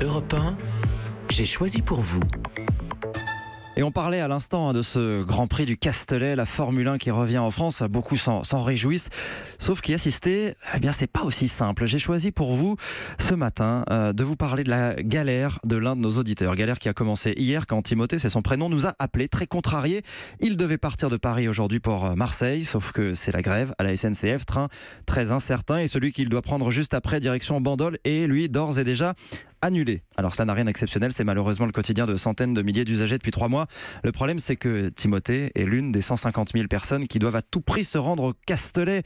Europe 1, j'ai choisi pour vous. Et on parlait à l'instant de ce Grand Prix du Castellet, la Formule 1 qui revient en France. Beaucoup s'en réjouissent. Sauf qu'y assister, eh bien, c'est pas aussi simple. J'ai choisi pour vous, ce matin, de vous parler de la galère de l'un de nos auditeurs. Galère qui a commencé hier quand Timothée, c'est son prénom, nous a appelé très contrarié. Il devait partir de Paris aujourd'hui pour Marseille, sauf que c'est la grève à la SNCF. Train très incertain et celui qu'il doit prendre juste après, direction Bandol, est lui d'ores et déjà annulé. Alors cela n'a rien d'exceptionnel, c'est malheureusement le quotidien de centaines de milliers d'usagers depuis 3 mois. Le problème, c'est que Timothée est l'une des 150 000 personnes qui doivent à tout prix se rendre au Castellet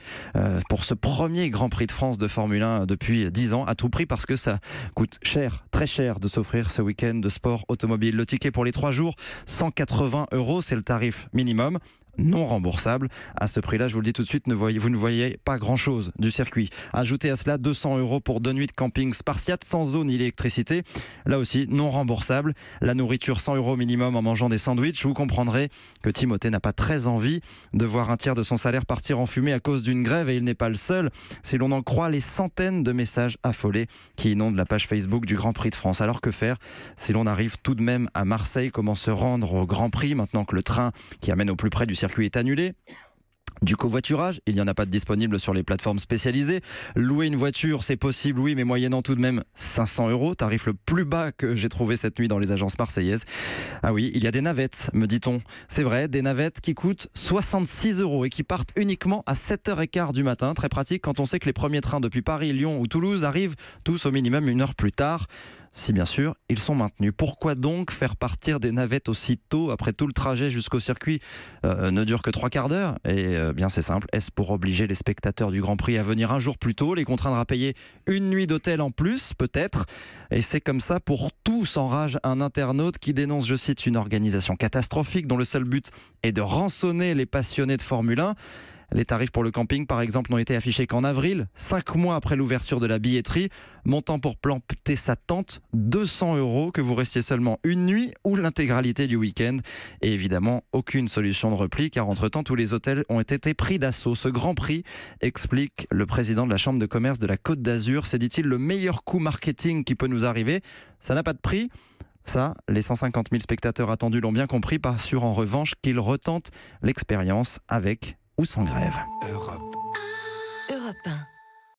pour ce premier Grand Prix de France de Formule 1 depuis 10 ans. À tout prix parce que ça coûte cher, très cher de s'offrir ce week-end de sport automobile. Le ticket pour les 3 jours, 180 €, c'est le tarif minimum. Non remboursable. À ce prix-là, je vous le dis tout de suite, vous ne voyez pas grand-chose du circuit. Ajoutez à cela 200 € pour 2 nuits de camping spartiate sans eau ni électricité. Là aussi, non remboursable. La nourriture, 100 € minimum en mangeant des sandwichs. Vous comprendrez que Timothée n'a pas très envie de voir un tiers de son salaire partir en fumée à cause d'une grève, et il n'est pas le seul. Si l'on en croit les centaines de messages affolés qui inondent la page Facebook du Grand Prix de France. Alors que faire si l'on arrive tout de même à Marseille? Comment se rendre au Grand Prix maintenant que le train qui amène au plus près du circuit est annulé? Du covoiturage, il n'y en a pas de disponible sur les plateformes spécialisées. Louer une voiture, c'est possible, oui, mais moyennant tout de même 500 €, tarif le plus bas que j'ai trouvé cette nuit dans les agences marseillaises. Ah oui, il y a des navettes, me dit-on. C'est vrai, des navettes qui coûtent 66 € et qui partent uniquement à 7h15 du matin. Très pratique quand on sait que les premiers trains depuis Paris, Lyon ou Toulouse arrivent tous au minimum 1 heure plus tard. Si bien sûr, ils sont maintenus. Pourquoi donc faire partir des navettes aussi tôt après tout le trajet jusqu'au circuit ne dure que 3 quarts d'heure? Et bien c'est simple, est-ce pour obliger les spectateurs du Grand Prix à venir un jour plus tôt, les contraindre à payer une nuit d'hôtel en plus peut-être? Et c'est comme ça pour tout, s'enrage un internaute qui dénonce, je cite, une organisation catastrophique dont le seul but est de rançonner les passionnés de Formule 1. Les tarifs pour le camping, par exemple, n'ont été affichés qu'en avril, 5 mois après l'ouverture de la billetterie. Montant pour planter sa tente, 200 €, que vous restiez seulement une nuit ou l'intégralité du week-end. Et évidemment, aucune solution de repli, car entre-temps, tous les hôtels ont été pris d'assaut. Ce Grand Prix, explique le président de la Chambre de commerce de la Côte d'Azur, c'est, dit-il, le meilleur coup marketing qui peut nous arriver. Ça n'a pas de prix. Ça, les 150 000 spectateurs attendus l'ont bien compris, pas sûr en revanche qu'ils retentent l'expérience avec ou sans grève. Europe 1.